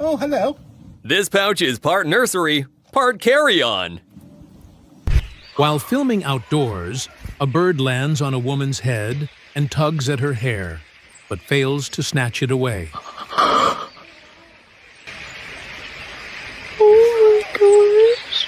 Oh, hello. This pouch is part nursery, part carry-on. While filming outdoors, a bird lands on a woman's head and tugs at her hair, but fails to snatch it away. Oh my gosh.